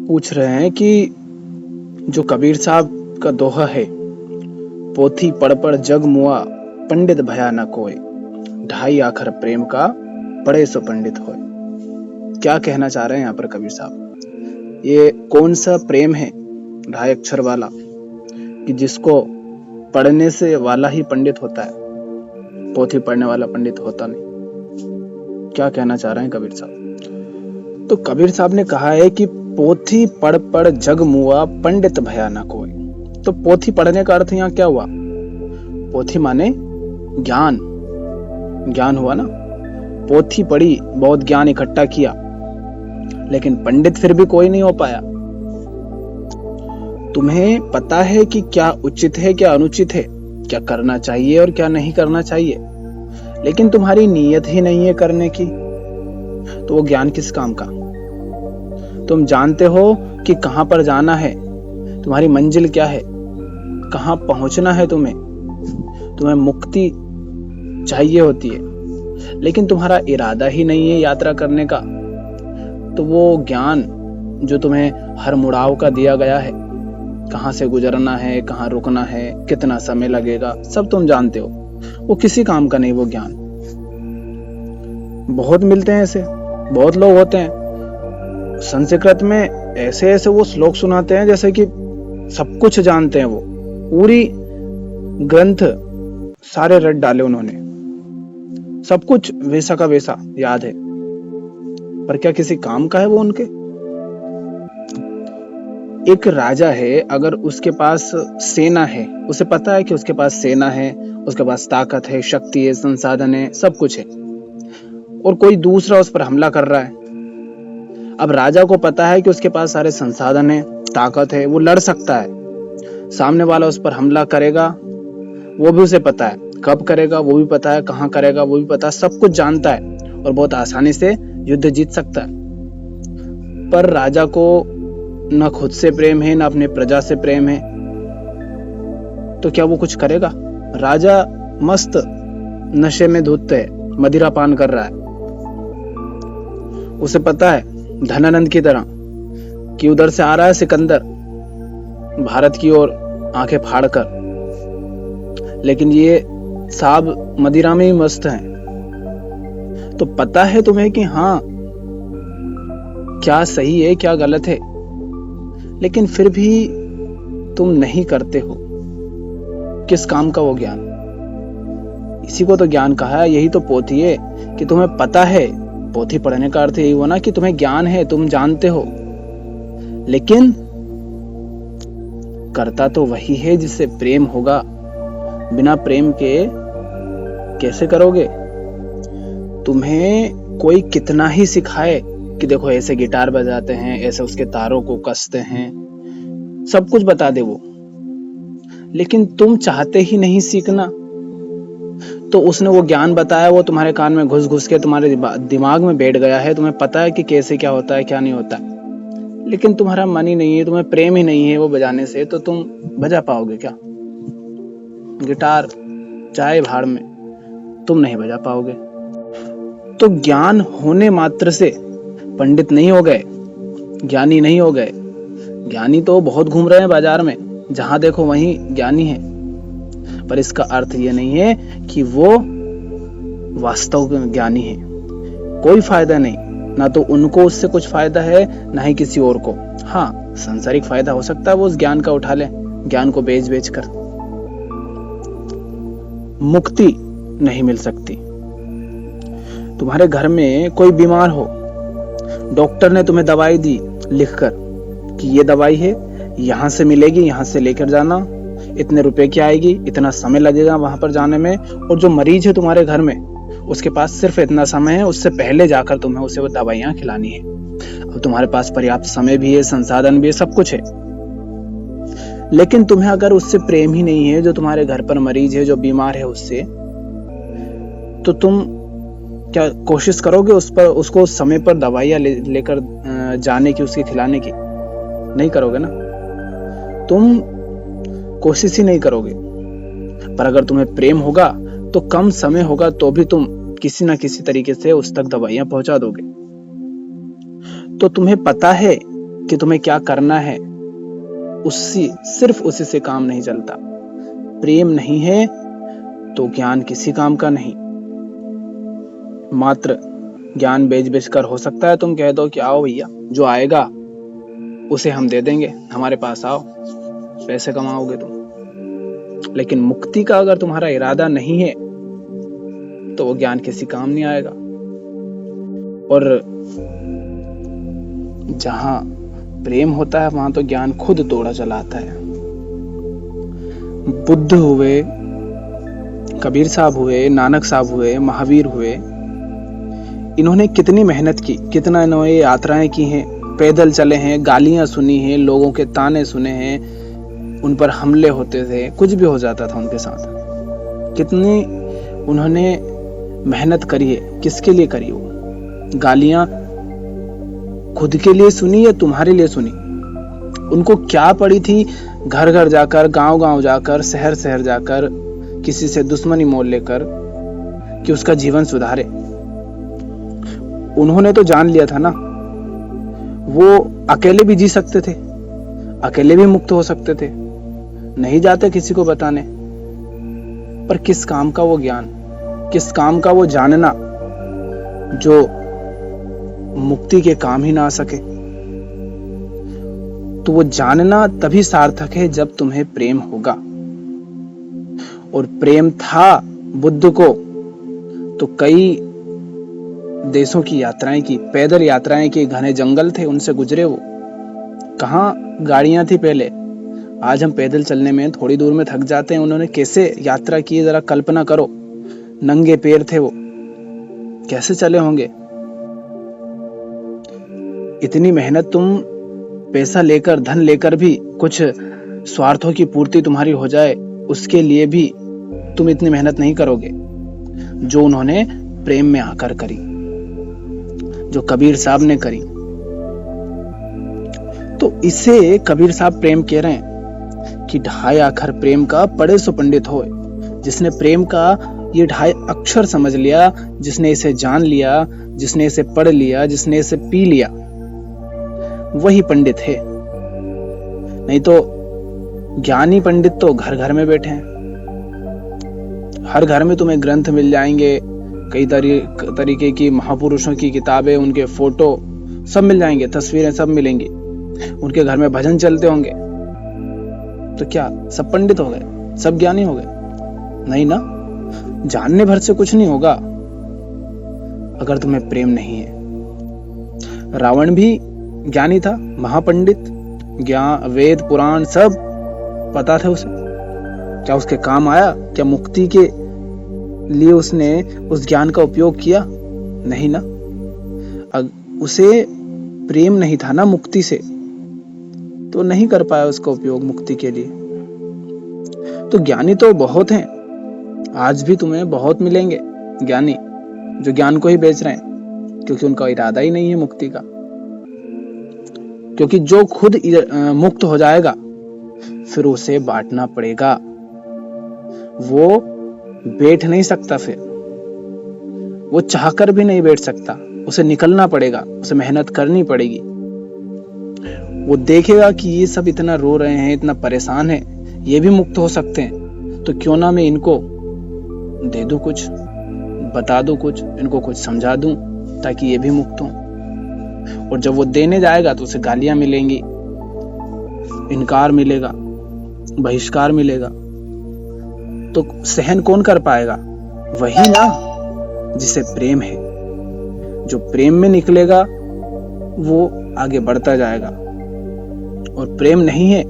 पूछ रहे हैं कि जो कबीर साहब का दोहा है, पोथी पढ़ पढ़ जग मुआ, पंडित भया न कोय, ढाई आखर प्रेम का, पढ़े सो पंडित होय। क्या कहना चाह रहे हैं यहाँ पर कबीर साहब? ये कौन सा प्रेम है ढाई अक्षर वाला कि जिसको पढ़ने से वाला ही पंडित होता है, पोथी पढ़ने वाला पंडित होता नहीं? क्या कहना चाह रहे हैं कबीर साहब? तो कबीर साहब ने कहा है कि पोथी पढ़ पढ़ जग मुआ, पंडित भया न कोई। तो पोथी पढ़ने का अर्थ यहाँ क्या हुआ? पोथी माने ज्ञान, ज्ञान हुआ ना। पोथी पढ़ी, बहुत ज्ञान इकट्ठा किया, लेकिन पंडित फिर भी कोई नहीं हो पाया। तुम्हें पता है कि क्या उचित है, क्या अनुचित है, क्या करना चाहिए और क्या नहीं करना चाहिए, लेकिन तुम्हारी नीयत ही नहीं है करने की, तो वो ज्ञान किस काम का? तुम जानते हो कि कहां पर जाना है, तुम्हारी मंजिल क्या है, कहां पहुंचना है, तुम्हें मुक्ति चाहिए होती है, लेकिन तुम्हारा इरादा ही नहीं है यात्रा करने का। तो वो ज्ञान जो तुम्हें हर मुड़ाव का दिया गया है, कहां से गुजरना है, कहां रुकना है, कितना समय लगेगा, सब तुम जानते हो, वो किसी काम का नहीं। वो ज्ञान बहुत मिलते हैं, ऐसे बहुत लोग होते हैं संस्कृत में, ऐसे ऐसे वो श्लोक सुनाते हैं जैसे कि सब कुछ जानते हैं, वो पूरी ग्रंथ सारे रट डाले उन्होंने, सब कुछ वैसा का वैसा याद है, पर क्या किसी काम का है वो उनके? एक राजा है, अगर उसके पास सेना है, उसे पता है कि उसके पास सेना है, उसके पास ताकत है, शक्ति है, संसाधन है, सब कुछ है, और कोई दूसरा उस पर हमला कर रहा है। अब राजा को पता है कि उसके पास सारे संसाधन है, ताकत है, वो लड़ सकता है। सामने वाला उस पर हमला करेगा, वो भी उसे पता है, कब करेगा वो भी पता है, कहां करेगा वो भी पता है, सब कुछ जानता है, और बहुत आसानी से युद्ध जीत सकता है। पर राजा को न खुद से प्रेम है, न अपने प्रजा से प्रेम है, तो क्या वो कुछ करेगा? राजा मस्त नशे में धुत है, मदिरा पान कर रहा है, उसे पता है धनानंद की तरह कि उधर से आ रहा है सिकंदर भारत की ओर आंखें फाड़कर, लेकिन ये साहब मदिरा में ही मस्त हैं। तो पता है तुम्हें कि हाँ क्या सही है, क्या गलत है, लेकिन फिर भी तुम नहीं करते हो। किस काम का वो ज्ञान? इसी को तो ज्ञान कहा है, यही तो पोथी है कि तुम्हें पता है। पोथी पढ़ने का अर्थ यही हुआ ना कि तुम्हें ज्ञान है, तुम जानते हो, लेकिन करता तो वही है जिससे प्रेम होगा। बिना प्रेम के कैसे करोगे? तुम्हें कोई कितना ही सिखाए कि देखो ऐसे गिटार बजाते हैं, ऐसे उसके तारों को कसते हैं, सब कुछ बता दे वो, लेकिन तुम चाहते ही नहीं सीखना, तो उसने वो ज्ञान बताया, वो तुम्हारे कान में घुस घुस के तुम्हारे दिमाग में बैठ गया है, तुम्हें पता है कि कैसे क्या होता है, क्या नहीं होता, लेकिन तुम्हारा मन ही नहीं है, तुम्हें प्रेम ही नहीं है वो बजाने से, तो तुम बजा पाओगे क्या? गिटार चाहे भाड़ में, तुम नहीं बजा पाओगे। तो ज्ञान होने मात्र से पंडित नहीं हो गए, ज्ञानी नहीं हो गए। ज्ञानी तो बहुत घूम रहे हैं बाजार में, जहां देखो वहीं ज्ञानी है, पर इसका अर्थ ये नहीं है कि वो वास्तव में ज्ञानी है। कोई फायदा नहीं, ना तो उनको उससे कुछ फायदा है, ना ही किसी और को। हाँ, सांसारिक फायदा हो सकता है वो उस ज्ञान का उठा ले, ज्ञान को बेच बेच कर। मुक्ति नहीं मिल सकती। तुम्हारे घर में कोई बीमार हो, डॉक्टर ने तुम्हें दवाई दी लिखकर कि ये दवाई है, यहां से मिलेगी, यहां से लेकर जाना, इतने रुपए की आएगी, इतना समय लगेगा वहां पर जाने में, और जो मरीज है तुम्हारे घर में उसके पास सिर्फ इतना समय है, उससे पहले जाकर तुम्हें उसे वो दवाइयां खिलानी है। अब तुम्हारे पास पर्याप्त समय भी है, संसाधन भी है, सब कुछ है, लेकिन तुम्हें अगर उससे प्रेम ही नहीं है, जो तुम्हारे घर पर मरीज है, जो बीमार है, उससे, तो तुम क्या कोशिश करोगे उसको समय पर दवाइयां लेकर जाने की, उसके खिलाने की? नहीं करोगे ना, तुम कोशिश ही नहीं करोगे। पर अगर तुम्हें प्रेम होगा तो कम समय होगा तो भी तुम किसी ना किसी तरीके से उस तक दवाइयां पहुंचा दोगे। तो तुम्हें पता है कि तुम्हें क्या करना है, सिर्फ उसी से काम नहीं चलता। प्रेम नहीं है तो ज्ञान किसी काम का नहीं। मात्र ज्ञान बेच कर हो सकता है तुम कह दो कि आओ भैया, जो आएगा उसे हम दे देंगे, हमारे पास आओ, पैसे कमाओगे तुम। लेकिन मुक्ति का अगर तुम्हारा इरादा नहीं है तो वो ज्ञान किसी काम नहीं आएगा। और जहां प्रेम होता है वहां तो ज्ञान खुद तोड़ा चला आता है। बुद्ध हुए, कबीर साहब हुए, नानक साहब हुए, महावीर हुए, इन्होंने कितनी मेहनत की, कितना इन्होंने यात्राएं की हैं, पैदल चले हैं, गालियां सुनी हैं, लोगों के ताने सुने हैं, उन पर हमले होते थे, कुछ भी हो जाता था उनके साथ। कितनी उन्होंने मेहनत करी है, किसके लिए करी? वो गालियां खुद के लिए सुनी या तुम्हारे लिए सुनी? उनको क्या पड़ी थी घर घर जाकर, गांव गांव जाकर, शहर शहर जाकर किसी से दुश्मनी मोल लेकर कि उसका जीवन सुधारे? उन्होंने तो जान लिया था ना, वो अकेले भी जी सकते थे, अकेले भी मुक्त हो सकते थे, नहीं जाते किसी को बताने। पर किस काम का वो ज्ञान, किस काम का वो जानना जो मुक्ति के काम ही ना आ सके? तो वो जानना तभी सार्थक है जब तुम्हें प्रेम होगा। और प्रेम था बुद्ध को तो कई देशों की यात्राएं की, पैदल यात्राएं की, घने जंगल थे उनसे गुजरे वो। कहाँ गाड़ियां थी पहले, आज हम पैदल चलने में थोड़ी दूर में थक जाते हैं, उन्होंने कैसे यात्रा की जरा कल्पना करो। नंगे पैर थे वो, कैसे चले होंगे? इतनी मेहनत, तुम पैसा लेकर, धन लेकर भी कुछ स्वार्थों की पूर्ति तुम्हारी हो जाए, उसके लिए भी तुम इतनी मेहनत नहीं करोगे जो उन्होंने प्रेम में आकर करी, जो कबीर साहब ने करी। तो इसे कबीर साहब प्रेम कह रहे हैं कि ढाई आखर प्रेम का पढ़े सो पंडित होए। जिसने प्रेम का ये ढाई अक्षर समझ लिया, जिसने इसे जान लिया, जिसने इसे पढ़ लिया, जिसने इसे पी लिया, वही पंडित है। नहीं तो ज्ञानी पंडित तो घर घर में बैठे हैं। हर घर में तुम्हें ग्रंथ मिल जाएंगे, कई तरीके की महापुरुषों की किताबें, उनके फोटो सब मिल जाएंगे, तस्वीरें सब मिलेंगी, उनके घर में भजन चलते होंगे। तो क्या सब पंडित हो गए, सब ज्ञानी हो गए? नहीं ना, जानने भर से कुछ नहीं होगा अगर तुम्हें प्रेम नहीं है। रावण भी ज्ञानी था, महापंडित, ज्ञान, वेद, पुराण सब पता था उसे। क्या उसके काम आया? क्या मुक्ति के लिए उसने उस ज्ञान का उपयोग किया? नहीं ना। उसे प्रेम नहीं था ना मुक्ति से, तो नहीं कर पाया उसका उपयोग मुक्ति के लिए। तो ज्ञानी तो बहुत हैं, आज भी तुम्हें बहुत मिलेंगे ज्ञानी जो ज्ञान को ही बेच रहे हैं, क्योंकि उनका इरादा ही नहीं है मुक्ति का। क्योंकि जो खुद मुक्त हो जाएगा फिर उसे बांटना पड़ेगा, वो बैठ नहीं सकता, फिर वो चाहकर भी नहीं बैठ सकता, उसे निकलना पड़ेगा, उसे मेहनत करनी पड़ेगी। वो देखेगा कि ये सब इतना रो रहे हैं, इतना परेशान है, ये भी मुक्त हो सकते हैं, तो क्यों ना मैं इनको दे दूं, कुछ बता दूं, कुछ इनको कुछ समझा दूं ताकि ये भी मुक्त हों। और जब वो देने जाएगा तो उसे गालियां मिलेंगी, इनकार मिलेगा, बहिष्कार मिलेगा, तो सहन कौन कर पाएगा? वही ना जिसे प्रेम है। जो प्रेम में निकलेगा वो आगे बढ़ता जाएगा, और प्रेम नहीं है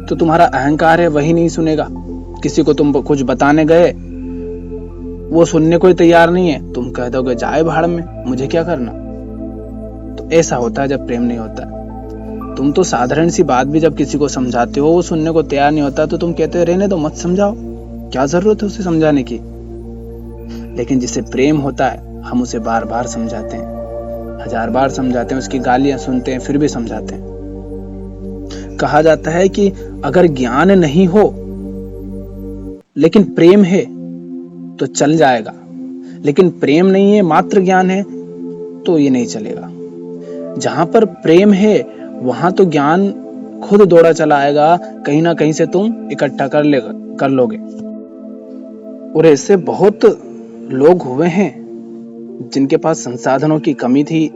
तो तुम्हारा अहंकार है वही नहीं सुनेगा। किसी को तुम कुछ बताने गए, वो सुनने को ही तैयार नहीं है, तुम कह दोगे जाए भाड़ में, मुझे क्या करना। तो ऐसा होता है जब प्रेम नहीं होता। तुम तो साधारण सी बात भी जब किसी को समझाते हो, वो सुनने को तैयार नहीं होता, तो तुम कहते हो रहने दो, मत समझाओ, क्या जरूरत है उसे समझाने की। लेकिन जिसे प्रेम होता है हम उसे बार बार समझाते हैं, 1000 बार समझाते हैं, उसकी गालियां सुनते हैं, फिर भी समझाते हैं। कहा जाता है कि अगर ज्ञान नहीं हो लेकिन प्रेम है तो चल जाएगा, लेकिन प्रेम नहीं है, मात्र ज्ञान है, तो ये नहीं चलेगा। जहां पर प्रेम है वहां तो ज्ञान खुद दौड़ा चला आएगा, कहीं ना कहीं से तुम इकट्ठा कर लोगे। और ऐसे बहुत लोग हुए हैं जिनके पास संसाधनों की कमी थी,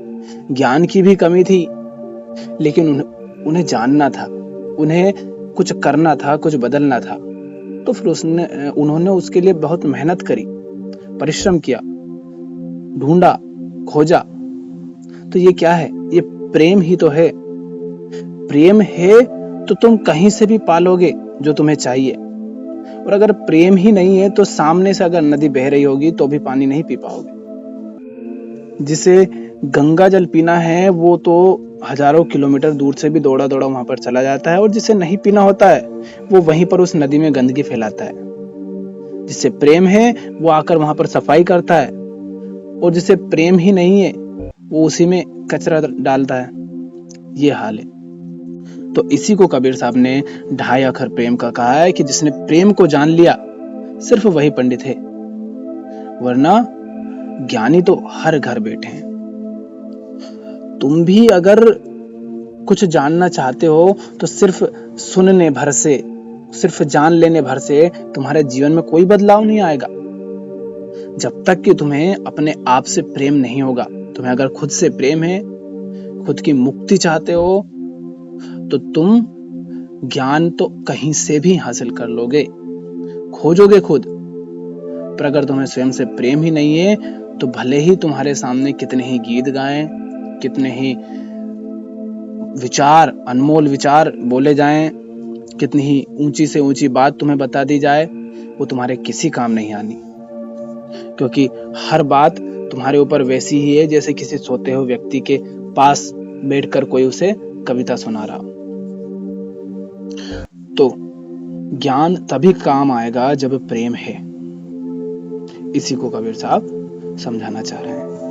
ज्ञान की भी कमी थी, लेकिन उन्हें जानना था, उन्हें कुछ करना था, कुछ बदलना था। तो फिर उन्होंने उसके लिए बहुत मेहनत करी, परिश्रम किया, ढूंढा, खोजा। तो ये क्या है? ये प्रेम ही तो है। प्रेम है तो तुम कहीं से भी पालोगे जो तुम्हें चाहिए। और अगर प्रेम ही नहीं है तो सामने से अगर नदी बह रही होगी तो भी पानी नहीं पी पाओगे। जिसे गंगा जल पीना है वो तो हजारों किलोमीटर दूर से भी दौड़ा दौड़ा वहां पर चला जाता है, और जिसे नहीं पीना होता है वो वहीं पर उस नदी में गंदगी फैलाता है। जिससे प्रेम है वो आकर वहां पर सफाई करता है, और जिसे प्रेम ही नहीं है वो उसी में कचरा डालता है। ये हाल है। तो इसी को कबीर साहब ने ढाई अखर प्रेम का कहा है कि जिसने प्रेम को जान लिया सिर्फ वही पंडित है, वरना ज्ञानी तो हर घर बैठे हैं। तुम भी अगर कुछ जानना चाहते हो तो सिर्फ सुनने भर से, सिर्फ जान लेने भर से तुम्हारे जीवन में कोई बदलाव नहीं आएगा। जब तक कि तुम्हें अपने आप से प्रेम नहीं होगा। तुम्हें अगर खुद से प्रेम है, खुद की मुक्ति चाहते हो, तो तुम ज्ञान तो कहीं से भी हासिल कर लोगे, खोजोगे खुद। पर अगर तुम्हें स्वयं से प्रेम ही नहीं है तो भले ही तुम्हारे सामने कितने ही गीत गाएं, कितने ही विचार, अनमोल विचार बोले जाएं, कितनी ही ऊंची से ऊंची बात तुम्हें बता दी जाए, वो तुम्हारे किसी काम नहीं आनी। क्योंकि हर बात तुम्हारे ऊपर वैसी ही है जैसे किसी सोते हुए व्यक्ति के पास बैठकर कोई उसे कविता सुना रहा। तो ज्ञान तभी काम आएगा जब प्रेम है। इसी को कबीर साहब समझाना चाह रहे हैं।